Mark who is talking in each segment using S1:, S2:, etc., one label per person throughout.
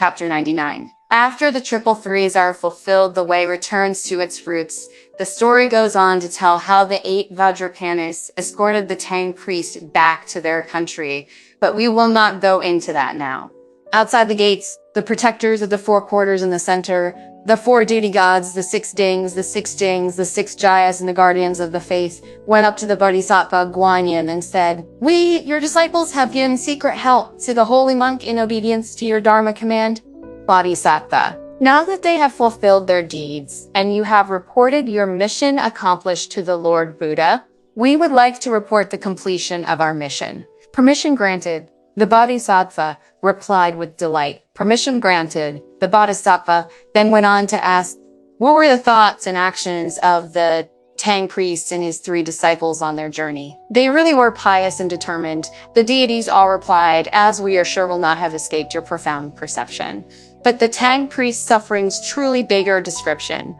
S1: Chapter 99. After the triple threes are fulfilled, the way returns to its roots. The story goes on to tell how the 8 Vajrapanis escorted the Tang priest back to their country, but we will not go into that now. Outside the gates, the protectors of the 4 quarters in the center, the 4 deity gods, the 6 dings, the 6 jings, the 6 jayas, and the guardians of the faith, went up to the Bodhisattva Guanyin and said, "We, your disciples, have given secret help to the holy monk in obedience to your Dharma command." Bodhisattva: "Now that they have fulfilled their deeds, and you have reported your mission accomplished to the Lord Buddha, we would like to report the completion of our mission." "Permission granted." The Bodhisattva replied with delight. "Permission granted." The Bodhisattva then went on to ask, what were the thoughts and actions of the Tang priest and his 3 disciples on their journey? They really were pious and determined. The deities all replied, "As we are sure will not have escaped your profound perception." But the Tang priest's sufferings truly beggar description.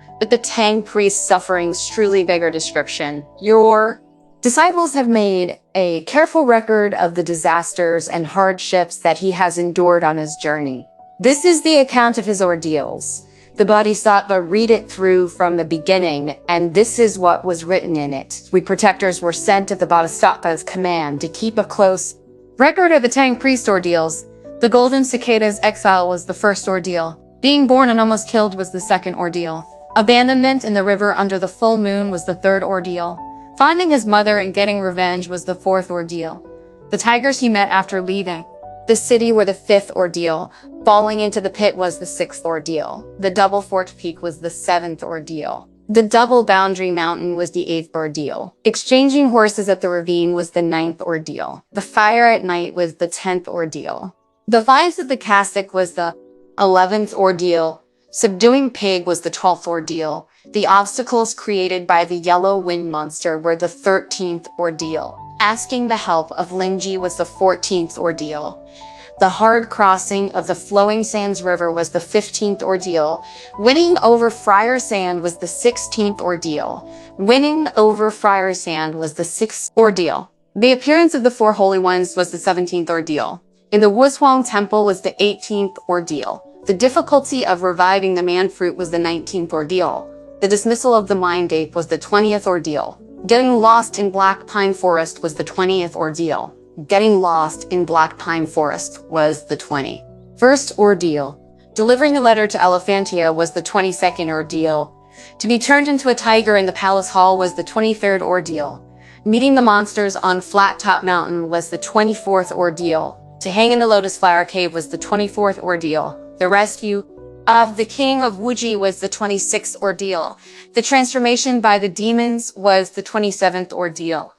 S1: Your disciples have made a careful record of the disasters and hardships that he has endured on his journey. This is the account of his ordeals. The Bodhisattva read it through from the beginning, and this is what was written in it. We protectors were sent at the Bodhisattva's command to keep a close record of the Tang priest ordeals. The golden cicada's exile was the first ordeal. Being born and almost killed was the second ordeal. Abandonment in the river under the full moon was the third ordeal. Finding his mother and getting revenge was the 4th ordeal. The tigers he met after leaving the city were the 5th ordeal. Falling into the pit was the 6th ordeal. The double-forked peak was the 7th ordeal. The double boundary mountain was the 8th ordeal. Exchanging horses at the ravine was the 9th ordeal. The fire at night was the 10th ordeal. The vines of the cassock was the 11th ordeal. Subduing pig was the 12th ordeal. The obstacles created by the yellow wind monster were the 13th ordeal. Asking the help of Lingji was the 14th ordeal. The hard crossing of the Flowing Sands River was the 15th ordeal. Winning over Friar Sand was the 16th ordeal. Winning over Friar Sand was the 6th ordeal. The appearance of the 4 holy ones was the 17th ordeal. In the Wushuang Temple was the 18th ordeal. The difficulty of reviving the man fruit was the 19th ordeal. The dismissal of the mind ape was the 20th ordeal. Getting lost in Black Pine Forest was the 20th ordeal. Getting lost in Black Pine Forest was the 21st ordeal. Delivering a letter to Elephantia was the 22nd ordeal. To be turned into a tiger in the palace hall was the 23rd ordeal. Meeting the monsters on Flat Top Mountain was the 24th ordeal. To hang in the Lotus Flower Cave was the 24th ordeal. The rescue of the king of Wuji was the 26th ordeal. The transformation by the demons was the 27th ordeal.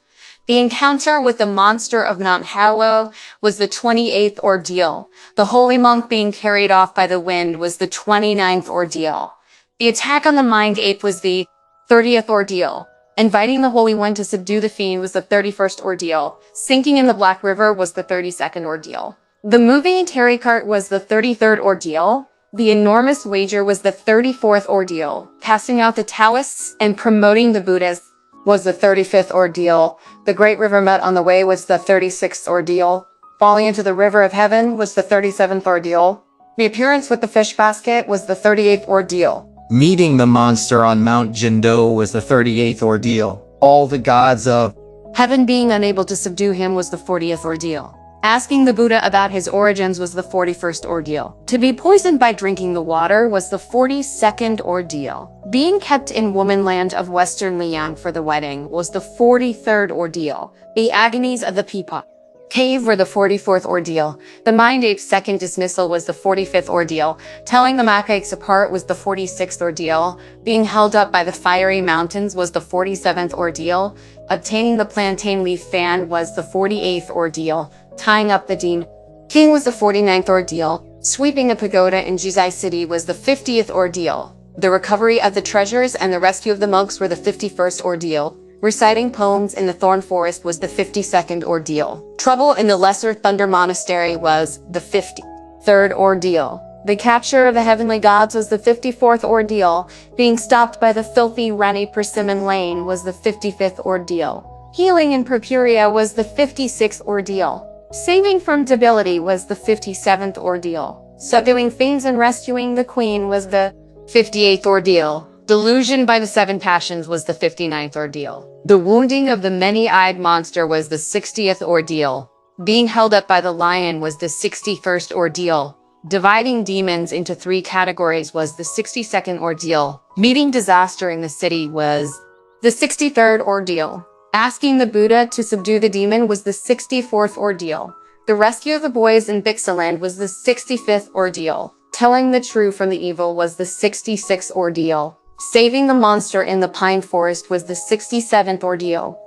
S1: The encounter with the monster of Mount Hallow was the 28th ordeal. The holy monk being carried off by the wind was the 29th ordeal. The attack on the mind ape was the 30th ordeal. Inviting the Holy One to subdue the fiend was the 31st ordeal. Sinking in the Black River was the 32nd ordeal. The moving tarry cart was the 33rd ordeal. The enormous wager was the 34th ordeal. Casting out the Taoists and promoting the Buddhists was the 35th ordeal. The great river met on the way was the 36th ordeal. Falling into the river of heaven was the 37th ordeal. The appearance with the fish basket was the 38th ordeal.
S2: Meeting the monster on Mount Jindo was the 38th ordeal. All the gods of
S1: heaven being unable to subdue him was the 40th ordeal. Asking the Buddha about his origins was the 41st ordeal. To be poisoned by drinking the water was the 42nd ordeal. Being kept in womanland of Western Liang for the wedding was the 43rd ordeal. The agonies of the Peapod Cave were the 44th ordeal. The mind ape's second dismissal was the 45th ordeal. Telling the macaques apart was the 46th ordeal. Being held up by the fiery mountains was the 47th ordeal. Obtaining the plantain leaf fan was the 48th ordeal. Tying up the Dean King was the 49th ordeal. Sweeping the pagoda in Jizai City was the 50th ordeal. The recovery of the treasures and the rescue of the monks were the 51st ordeal. Reciting poems in the Thorn Forest was the 52nd ordeal. Trouble in the Lesser Thunder Monastery was the 53rd ordeal. The capture of the heavenly gods was the 54th ordeal. Being stopped by the filthy Rani Persimmon Lane was the 55th ordeal. Healing in Purpurea was the 56th ordeal. Saving from debility was the 57th ordeal. Subduing things and rescuing the queen was the 58th ordeal. Delusion by the 7 passions was the 59th ordeal. The wounding of the many-eyed monster was the 60th ordeal. Being held up by the lion was the 61st ordeal. Dividing demons into 3 categories was the 62nd ordeal. Meeting disaster in the city was the 63rd ordeal. Asking the Buddha to subdue the demon was the 64th ordeal. The rescue of the boys in Bixaland was the 65th ordeal. Telling the true from the evil was the 66th ordeal. Saving the monster in the pine forest was the 67th ordeal.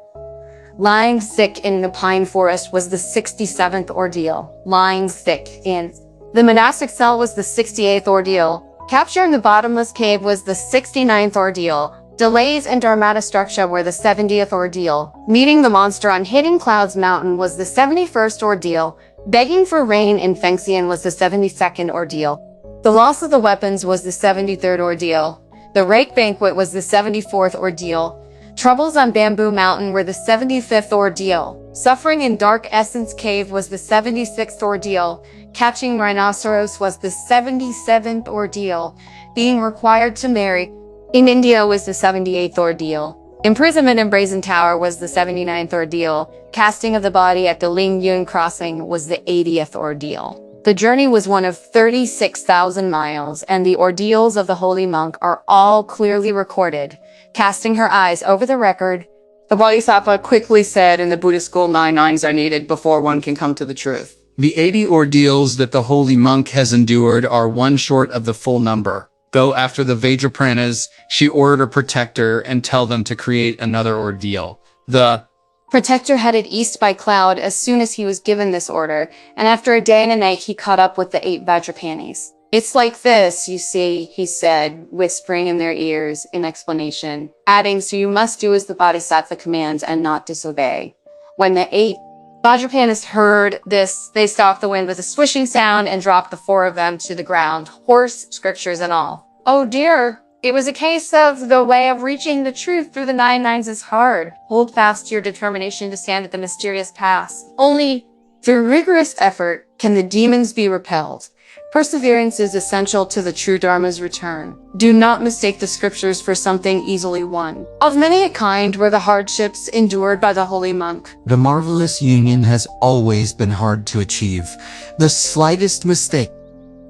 S1: Lying sick in the pine forest was the 67th ordeal. Lying sick in the monastic cell was the 68th ordeal. Capturing the bottomless cave was the 69th ordeal. Delays in Dharmata structure were the 70th ordeal. Meeting the monster on Hidden Clouds Mountain was the 71st ordeal. Begging for rain in Fengxian was the 72nd ordeal. The loss of the weapons was the 73rd ordeal. The Rake Banquet was the 74th ordeal. Troubles on Bamboo Mountain were the 75th ordeal. Suffering in Dark Essence Cave was the 76th ordeal. Catching rhinoceros was the 77th ordeal. Being required to marry in India was the 78th ordeal. Imprisonment in Brazen Tower was the 79th ordeal. Casting of the body at the Ling Yun Crossing was the 80th ordeal. The journey was one of 36,000 miles, and the ordeals of the holy monk are all clearly recorded. Casting her eyes over the record, the Bodhisattva quickly said in the Buddhist school 9 nines are needed before one can come to the truth.
S2: The 80 ordeals that the holy monk has endured are one short of the full number. Go after the Vajrapranas, she ordered a protector, and tell them to create another ordeal. The
S1: Protector headed east by cloud as soon as he was given this order, and after a day and a night he caught up with the 8 Vajrapanis. It's like this, you see, he said, whispering in their ears in explanation, adding, so you must do as the Bodhisattva commands and not disobey. When the 8 Vajrapanis heard this, they stopped the wind with a swishing sound and dropped the 4 of them to the ground, horse, scriptures, and all. Oh dear, it was a case of the way of reaching the truth through the 9 nines is hard. Hold fast to your determination to stand at the mysterious path. Only through rigorous effort can the demons be repelled. Perseverance is essential to the true Dharma's return. Do not mistake the scriptures for something easily won. Of many a kind were the hardships endured by the holy monk.
S2: The marvelous union has always been hard to achieve. The slightest mistake.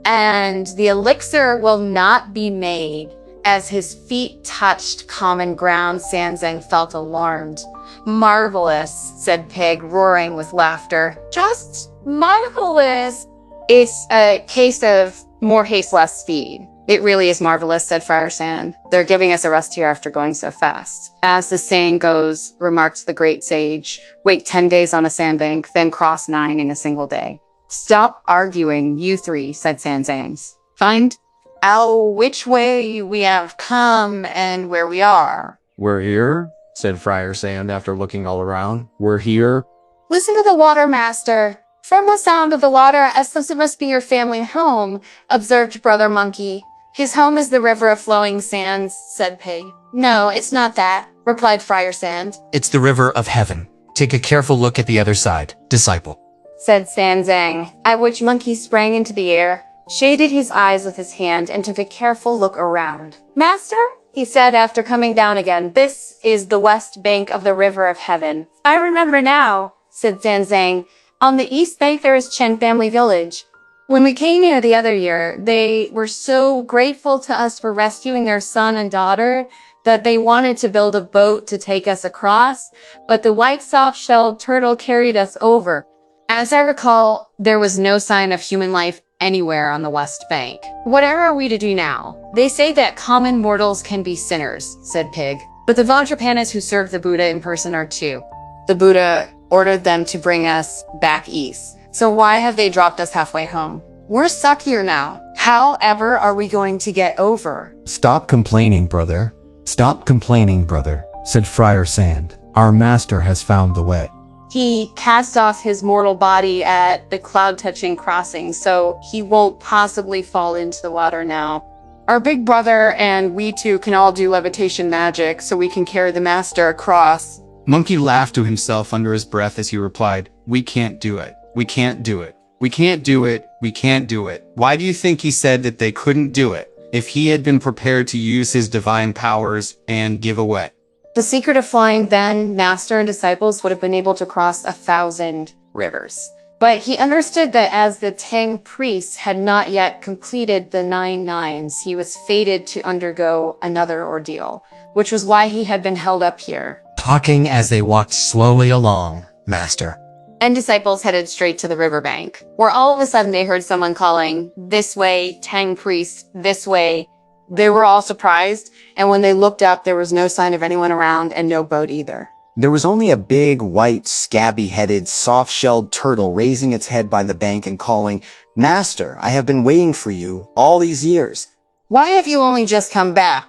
S1: And the elixir will not be made. As his feet touched common ground, Sanzang felt alarmed. Marvelous, said Pig, roaring with laughter. Just marvelous. It's a case of more haste, less speed. It really is marvelous, said Friar Sand. They're giving us a rest here after going so fast. As the saying goes, remarked the great sage, wait 10 days on a sandbank, then cross 9 in a single day. Stop arguing, you 3, said Sanzang. Find out which way we have come and where we are.
S2: We're here, said Friar Sand after looking all around. We're here.
S1: Listen to the water, master. From the sound of the water, as though it must be your family home, observed Brother Monkey. His home is the river of flowing sands, said Pig. No, it's not that, replied Friar Sand.
S3: It's the river of heaven. Take a careful look at the other side, disciple,
S1: said Sanzang, at which Monkey sprang into the air, shaded his eyes with his hand, and took a careful look around. Master, he said after coming down again, this is the west bank of the river of heaven. I remember now, said Sanzang. On the east bank there is Chen Family Village. When we came here the other year, they were so grateful to us for rescuing their son and daughter that they wanted to build a boat to take us across, but the white soft-shelled turtle carried us over. As I recall, there was no sign of human life anywhere on the west bank. Whatever are we to do now? They say that common mortals can be sinners, said Pig, but the Vajrapanas who serve the Buddha in person are too. The Buddha ordered them to bring us back east. So why have they dropped us halfway home? We're stuck here now. However are we going to get over?
S3: Stop complaining, brother. Stop complaining, brother, said Friar Sand. Our master has found the way.
S1: He cast off his mortal body at the cloud-touching crossing, so he won't possibly fall into the water now. Our big brother and we two can all do levitation magic, so we can carry the master across.
S2: Monkey laughed to himself under his breath as he replied, we can't do it. We can't do it. We can't do it. We can't do it. Why do you think he said that they couldn't do it if he had been prepared to use his divine powers and give away?
S1: The secret of flying, then, master and disciples would have been able to cross 1,000 rivers. But he understood that as the Tang priest had not yet completed the 9 nines, he was fated to undergo another ordeal, which was why he had been held up here.
S3: Talking as they walked slowly along, Master.
S1: And disciples headed straight to the riverbank, where all of a sudden they heard someone calling, "This way, Tang priest, this way." They were all surprised, and when they looked up, there was no sign of anyone around and no boat either.
S4: There was only a big, white, scabby-headed, soft-shelled turtle raising its head by the bank and calling, "Master, I have been waiting for you all these years."
S1: "Why have you only just come back?"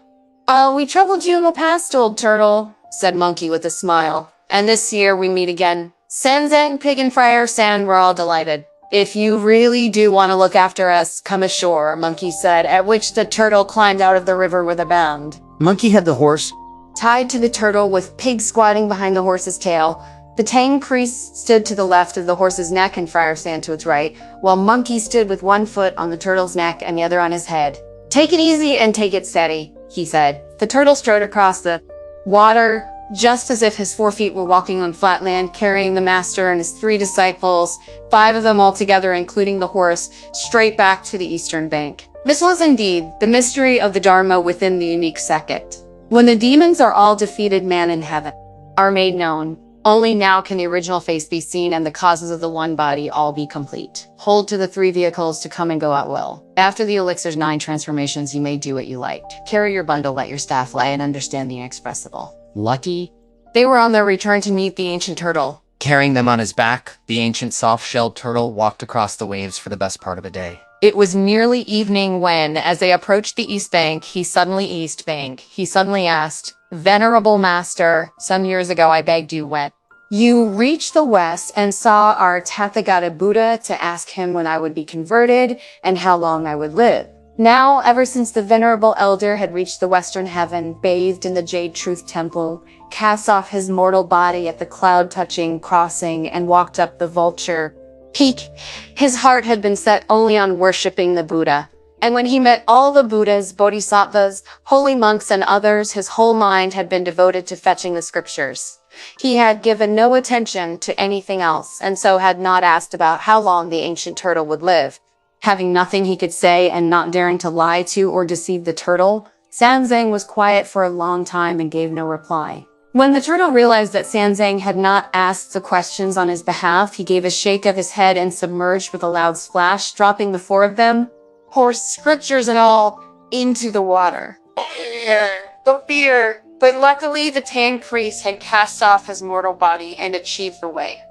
S1: We troubled you in the past, old turtle," said Monkey with a smile. "And this year we meet again. Sanzang, Pig, and Friar Sand were all delighted." "If you really do want to look after us, come ashore," Monkey said, at which the turtle climbed out of the river with a bound.
S4: Monkey had the horse
S1: Tied to the turtle, with Pig squatting behind the horse's tail, the Tang priest stood to the left of the horse's neck and Friar Sand to its right, while Monkey stood with one foot on the turtle's neck and the other on his head. "Take it easy and take it steady," he said. The turtle strode across the water, just as if his 4 feet were walking on flat land, carrying the master and his 3 disciples, 5 of them altogether, including the horse, straight back to the eastern bank. This was indeed the mystery of the Dharma within the unique sect. When the demons are all defeated, man and heaven are made known. Only now can the original face be seen and the causes of the one body all be complete. Hold to the 3 vehicles to come and go at will. After the elixir's 9 transformations, you may do what you liked. Carry your bundle, let your staff lie, and understand the inexpressible.
S5: Lucky.
S1: They were on their return to meet the ancient turtle.
S5: Carrying them on his back, the ancient soft-shelled turtle walked across the waves for the best part of a day.
S1: It was nearly evening when, as they approached the east bank, he suddenly asked, "Venerable master, some years ago I begged you when you reached the west and saw our Tathagata Buddha to ask him when I would be converted and how long I would live. Now, ever since the venerable elder had reached the western heaven, bathed in the Jade Truth Temple, cast off his mortal body at the cloud-touching crossing, and walked up the Vulture Peak, his heart had been set only on worshipping the Buddha. And when he met all the Buddhas, Bodhisattvas, holy monks, and others, his whole mind had been devoted to fetching the scriptures. He had given no attention to anything else, and so had not asked about how long the ancient turtle would live. Having nothing he could say and not daring to lie to or deceive the turtle, Sanzang was quiet for a long time and gave no reply. When the turtle realized that Sanzang had not asked the questions on his behalf, he gave a shake of his head and submerged with a loud splash, dropping the 4 of them, horse, scriptures and all, into the water. The fear! But luckily the Tang priest had cast off his mortal body and achieved the way.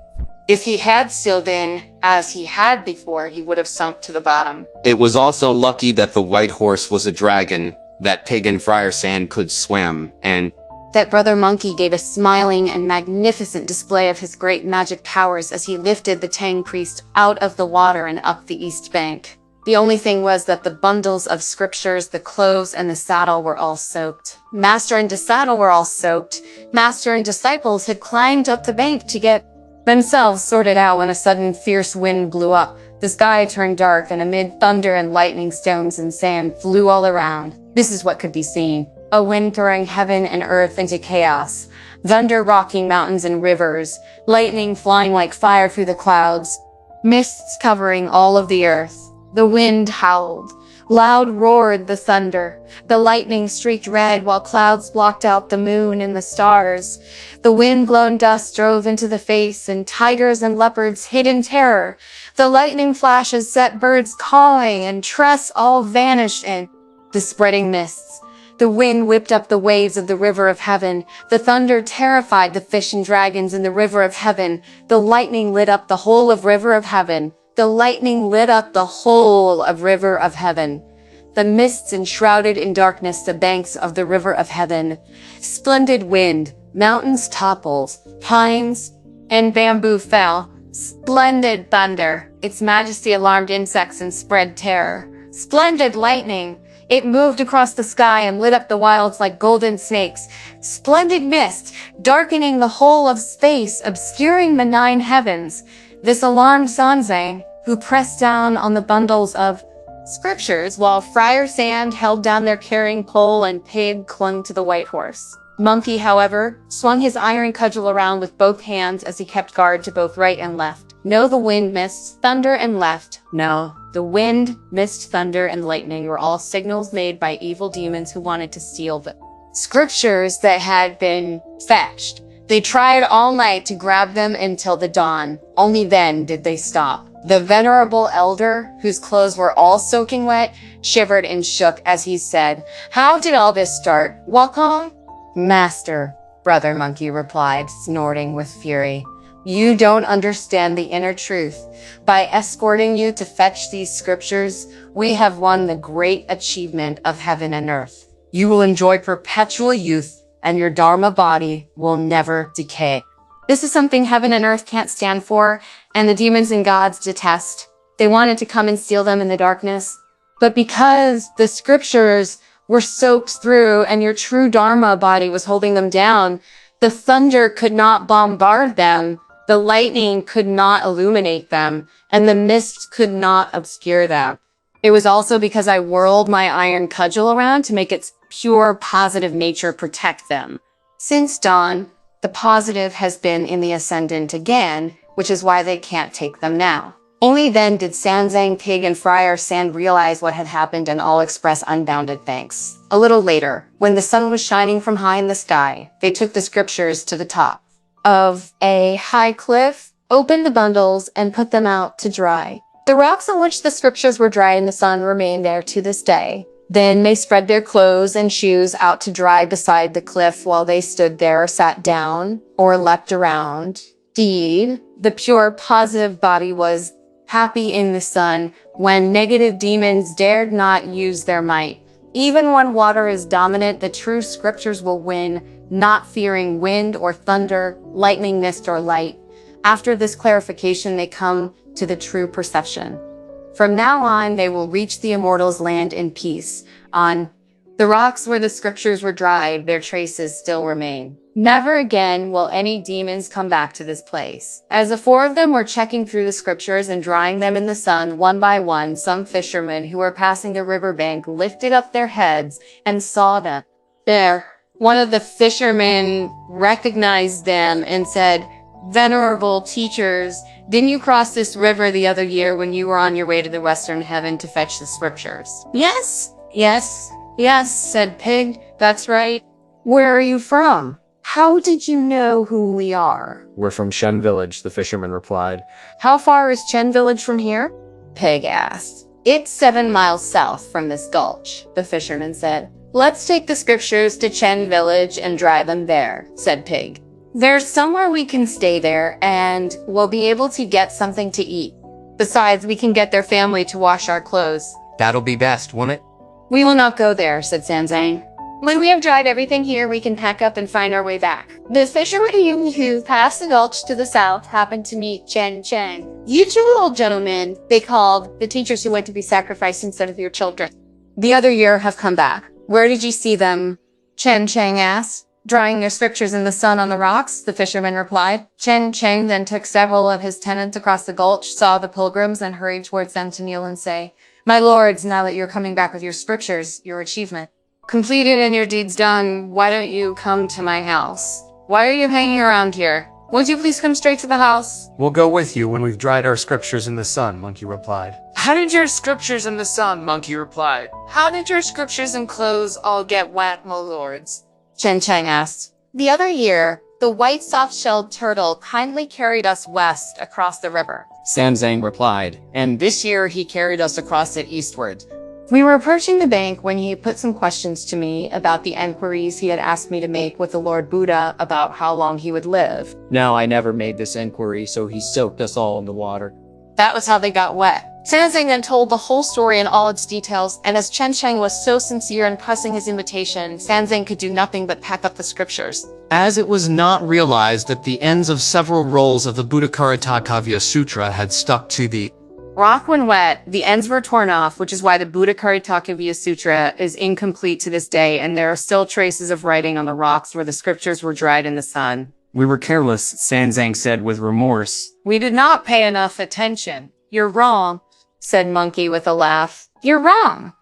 S1: If he had sealed in, as he had before, he would have sunk to the bottom.
S2: It was also lucky that the white horse was a dragon, that Pig and Friar Sand could swim, and
S1: that Brother Monkey gave a smiling and magnificent display of his great magic powers as he lifted the Tang priest out of the water and up the east bank. The only thing was that the bundles of scriptures, the clothes, and the saddle were all soaked. Master and disciple were all soaked. Master and disciples had climbed up the bank to get themselves sorted out when a sudden fierce wind blew up. The sky turned dark, and amid thunder and lightning, stones and sand flew all around. This is what could be seen. A wind throwing heaven and earth into chaos. Thunder rocking mountains and rivers. Lightning flying like fire through the clouds. Mists covering all of the earth. The wind howled. Loud roared the thunder. The lightning streaked red while clouds blocked out the moon and the stars. The wind-blown dust drove into the face, and tigers and leopards hid in terror. The lightning flashes set birds cawing, and tress all vanished in the spreading mists. The wind whipped up the waves of the river of heaven. The thunder terrified the fish and dragons in the river of heaven. The lightning lit up the whole of river of heaven. The lightning lit up the whole of river of heaven. The mists enshrouded in darkness the banks of the river of heaven. Splendid wind, mountains toppled, pines and bamboo fell. Splendid thunder, its majesty alarmed insects and spread terror. Splendid lightning, it moved across the sky and lit up the wilds like golden snakes. Splendid mist, darkening the whole of space, obscuring the 9 heavens. This alarmed Sanzang. who pressed down on the bundles of scriptures while Friar Sand held down their carrying pole and Pig clung to the white horse. Monkey, however, swung his iron cudgel around with both hands as he kept guard to both right and left. No, the wind, mist, thunder, and left. No, the wind, mist, thunder, and lightning were all signals made by evil demons who wanted to steal the scriptures that had been fetched. They tried all night to grab them until the dawn. Only then did they stop. The venerable elder, whose clothes were all soaking wet, shivered and shook as he said, "How did all this start? Walk on?" "Master," Brother Monkey replied, snorting with fury, "you don't understand the inner truth. By escorting you to fetch these scriptures, we have won the great achievement of heaven and earth. You will enjoy perpetual youth, and your Dharma body will never decay." This is something heaven and earth can't stand for, and the demons and gods detest. They wanted to come and steal them in the darkness. But because the scriptures were soaked through and your true Dharma body was holding them down, the thunder could not bombard them, the lightning could not illuminate them, and the mist could not obscure them. It was also because I whirled my iron cudgel around to make its pure positive nature protect them. Since dawn, the positive has been in the ascendant again, which is why they can't take them now. Only then did Sanzang, Pig, and Friar Sand realize what had happened and all express unbounded thanks. A little later, when the sun was shining from high in the sky, they took the scriptures to the top of a high cliff, opened the bundles, and put them out to dry. The rocks on which the scriptures were dry in the sun remain there to this day. Then they spread their clothes and shoes out to dry beside the cliff while they stood there or sat down or leapt around. Indeed, the pure positive body was happy in the sun when negative demons dared not use their might. Even when water is dominant, the true scriptures will win, not fearing wind or thunder, lightning, mist, or light. After this clarification, they come to the true perception. From now on, they will reach the immortals' land in peace. On the rocks where the scriptures were dried, their traces still remain. Never again will any demons come back to this place. As the four of them were checking through the scriptures and drying them in the sun one by one, some fishermen who were passing the riverbank lifted up their heads and saw them. There, one of the fishermen recognized them and said, "Venerable teachers, didn't you cross this river the other year when you were on your way to the western heaven to fetch the scriptures?" "Yes, said Pig. "That's right." "Where are you from? How did you know who we are?"
S6: "We're from Shen Village," the fisherman replied.
S1: "How far is Chen Village from here?" Pig asked. "It's 7 miles south from this gulch," the fisherman said. "Let's take the scriptures to Chen Village and dry them there," said Pig. "There's somewhere we can stay there, and we'll be able to get something to eat. Besides, we can get their family to wash our clothes."
S5: That'll be best, won't it?
S1: "We will not go there," said Sanzang. "When we have dried everything here, we can pack up and find our way back." The fishermen who passed the gulch to the south happened to meet Chen Cheng. "You two old gentlemen," they called the teachers who went to be sacrificed instead of your children, "the other year have come back. Where did you see them?" Chen Cheng asked. "Drying their scriptures in the sun on the rocks," the fisherman replied. Chen Cheng then took several of his tenants across the gulch, saw the pilgrims, and hurried towards them to kneel and say, "My lords, now that you're coming back with your scriptures, your achievement completed and your deeds done, why don't you come to my house? Why are you hanging around here? Won't you please come straight to the house?"
S6: "We'll go with you when we've dried our scriptures in the sun," Monkey replied.
S7: "How did your scriptures in the sun?" Monkey replied. "How did your scriptures and clothes all get wet, my lords?"
S1: Chen Cheng asked. "The other year, the white soft-shelled turtle kindly carried us west across the river,"
S5: Sanzang replied, "and this year he carried us across it eastward."
S1: "We were approaching the bank when he put some questions to me about the enquiries he had asked me to make with the Lord Buddha about how long he would live.
S5: Now I never made this inquiry, so he soaked us all in the water.
S1: That was how they got wet." Sanzang then told the whole story in all its details, and as Chen Cheng was so sincere in pressing his invitation, Sanzang could do nothing but pack up the scriptures.
S2: As it was not realized that the ends of several rolls of the Buddhakaritaka Sutra had stuck to the
S1: rock when wet, the ends were torn off, which is why the Buddhakaritaka Sutra is incomplete to this day, and there are still traces of writing on the rocks where the scriptures were dried in the sun.
S2: "We were careless," Sanzang said with remorse.
S7: "We did not pay enough attention.
S1: You're wrong, said Monkey with a laugh. You're wrong.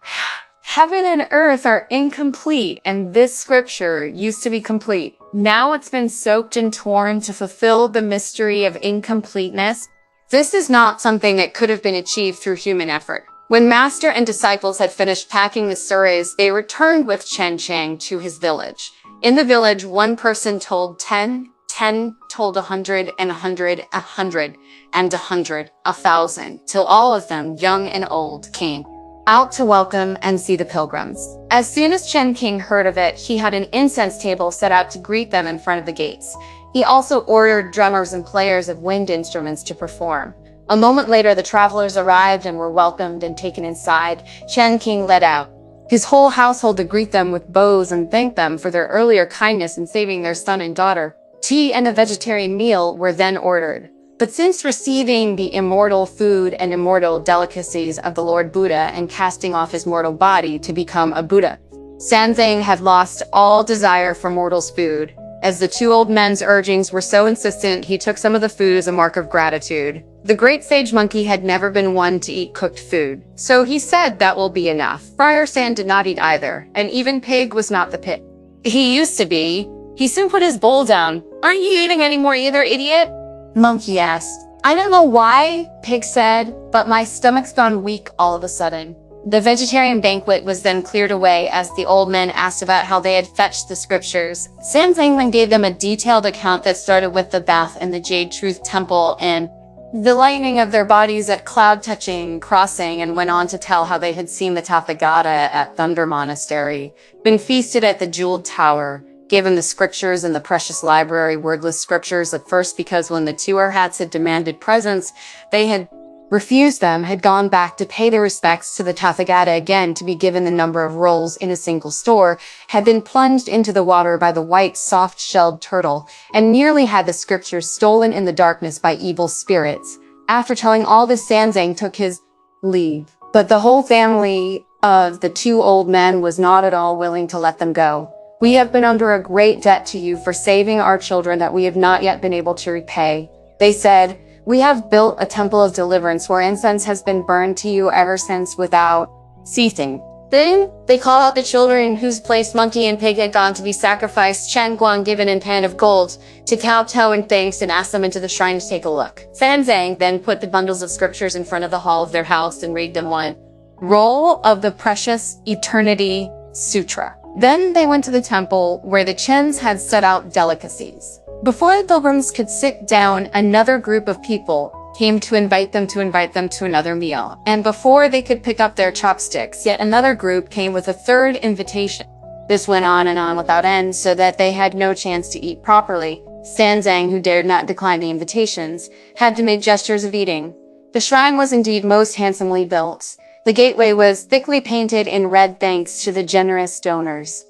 S1: Heaven and earth are incomplete, and this scripture used to be complete. Now it's been soaked and torn to fulfill the mystery of incompleteness. This is not something that could have been achieved through human effort. When Master and disciples had finished packing the surahs, they returned with Chen Chang to his village. In the village, one person told 10, 10 told 100, and 100, 100, and 100, 1,000, till all of them, young and old, came out to welcome and see the pilgrims. As soon as Chen King heard of it, he had an incense table set out to greet them in front of the gates. He also ordered drummers and players of wind instruments to perform. A moment later, the travelers arrived and were welcomed and taken inside. Chen King led out his whole household to greet them with bows and thank them for their earlier kindness in saving their son and daughter. Tea and a vegetarian meal were then ordered. But since receiving the immortal food and immortal delicacies of the Lord Buddha and casting off his mortal body to become a Buddha, Sanzang had lost all desire for mortals' food. As the two old men's urgings were so insistent, he took some of the food as a mark of gratitude. The great sage monkey had never been one to eat cooked food, so he said that will be enough. Friar Sand did not eat either, and even Pig was not the pig he used to be. He soon put his bowl down. Aren't you eating anymore either, idiot? Monkey asked. I don't know why, Pig said, but my stomach's gone weak all of a sudden. The vegetarian banquet was then cleared away as the old men asked about how they had fetched the scriptures. Sanzang then gave them a detailed account that started with the bath in the Jade Truth Temple and the lightning of their bodies at Cloud Touching Crossing, and went on to tell how they had seen the Tathagata at Thunder Monastery, been feasted at the Jeweled Tower, gave him the scriptures and the precious library, wordless scriptures at first because when the Tuer hats had demanded presents, they had refused them, had gone back to pay their respects to the Tathagata again to be given the number of rolls in a single store, had been plunged into the water by the white soft-shelled turtle, and nearly had the scriptures stolen in the darkness by evil spirits. After telling all this, Sanzang took his leave. But the whole family of the two old men was not at all willing to let them go. We have been under a great debt to you for saving our children that we have not yet been able to repay. They said, we have built a temple of deliverance where incense has been burned to you ever since without ceasing. Then they call out the children in whose place Monkey and Pig had gone to be sacrificed, Chen Guang given in pan of gold, to kowtow in thanks and ask them into the shrine to take a look. Sanzang then put the bundles of scriptures in front of the hall of their house and read them one roll of the precious Eternity Sutra. Then they went to the temple where the Chens had set out delicacies. Before the pilgrims could sit down, another group of people came to invite them to another meal. And before they could pick up their chopsticks, yet another group came with a third invitation. This went on and on without end, so that they had no chance to eat properly. Sanzang, who dared not decline the invitations, had to make gestures of eating. The shrine was indeed most handsomely built. The gateway was thickly painted in red thanks to the generous donors.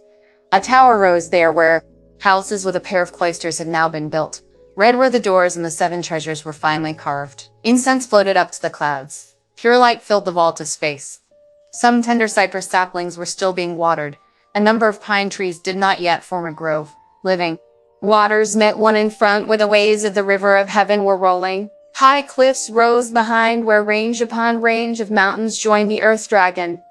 S1: A tower rose there where houses with a pair of cloisters had now been built. Red were the doors and the 7 treasures were finely carved. Incense floated up to the clouds. Pure light filled the vault of space. Some tender cypress saplings were still being watered. A number of pine trees did not yet form a grove. Living waters met one in front where the waves of the river of heaven were rolling. High cliffs rose behind where range upon range of mountains joined the earth dragon.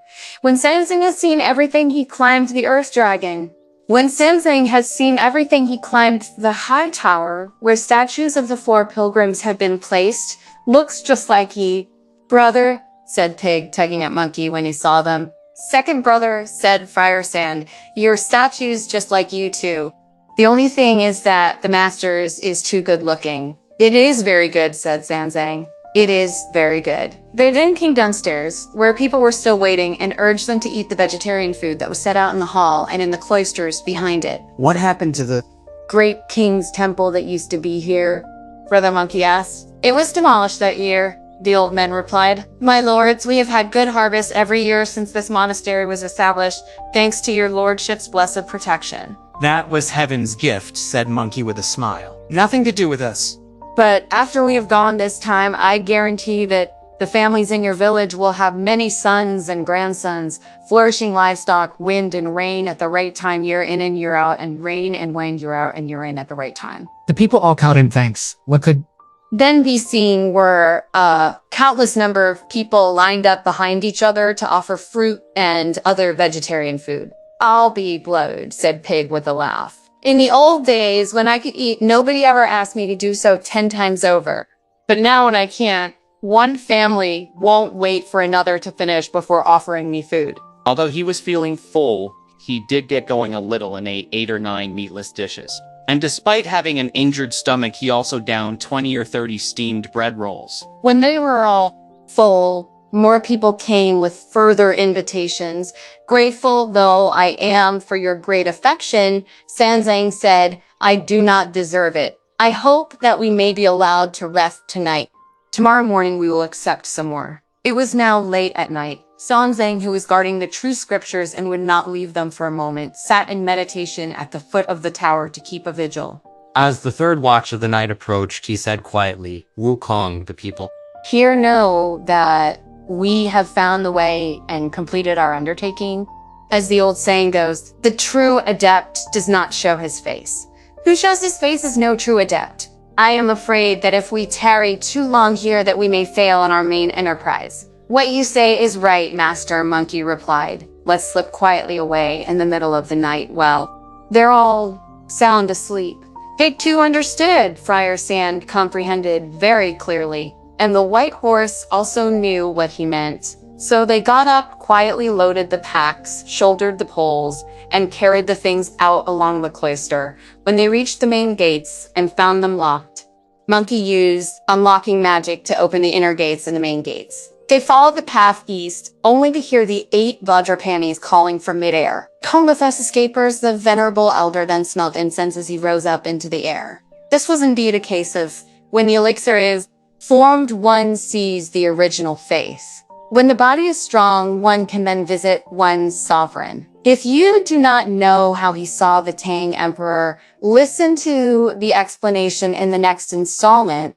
S1: When Sanzang had seen everything, he climbed the earth dragon. When Sanzang had seen everything, he climbed the high tower where statues of the 4 pilgrims had been placed. Looks just like he. Brother, said Pig, tugging at Monkey when he saw them. Second brother, said Friar Sand, your statues just like you too. The only thing is that the master's is too good looking. It is very good, said Sanzang. It is very good. They then came downstairs, where people were still waiting, and urged them to eat the vegetarian food that was set out in the hall and in the cloisters behind it.
S4: What happened to the
S1: Great King's temple that used to be here? Brother Monkey asked. It was demolished that year, the old men replied. My lords, we have had good harvest every year since this monastery was established, thanks to your lordship's blessed protection.
S6: That was heaven's gift, said Monkey with a smile. Nothing to do with us.
S1: But after we have gone this time, I guarantee that the families in your village will have many sons and grandsons, flourishing livestock, wind and rain at the right time, year in and year out, and rain and wind year out and year in at the right time.
S8: The people all cowed in thanks. What could
S1: then be seen were a countless number of people lined up behind each other to offer fruit and other vegetarian food. "I'll be blowed," said Pig with a laugh. "In the old days, when I could eat, nobody ever asked me to do so 10 times over. But now when I can't, one family won't wait for another to finish before offering me food."
S5: Although he was feeling full, he did get going a little and ate 8 or 9 meatless dishes. And despite having an injured stomach, he also downed 20 or 30 steamed bread rolls.
S1: When they were all full, more people came with further invitations. "Grateful though I am for your great affection," Sanzang said, "I do not deserve it. I hope that we may be allowed to rest tonight. Tomorrow morning we will accept some more." It was now late at night. Sanzang, who was guarding the true scriptures and would not leave them for a moment, sat in meditation at the foot of the tower to keep a vigil.
S6: As the third watch of the night approached, he said quietly, "Wukong, the people."
S1: "Here know that we have found the way and completed our undertaking. As the old saying goes, the true adept does not show his face. Who shows his face is no true adept. I am afraid that if we tarry too long here that we may fail on our main enterprise." "What you say is right, Master," Monkey replied. "Let's slip quietly away in the middle of the night. Well, they're all sound asleep." Pig too understood. Friar Sand comprehended very clearly, and the white horse also knew what he meant. So they got up, quietly loaded the packs, shouldered the poles, and carried the things out along the cloister. When they reached the main gates and found them locked, Monkey used unlocking magic to open the inner gates and the main gates. They followed the path east, only to hear the 8 Vajrapanis calling from midair. "Come with us, escapers," the venerable elder then smelled incense as he rose up into the air. This was indeed a case of when the elixir is formed, one sees the original face. When the body is strong, one can then visit one's sovereign. If you do not know how he saw the Tang Emperor, listen to the explanation in the next installment.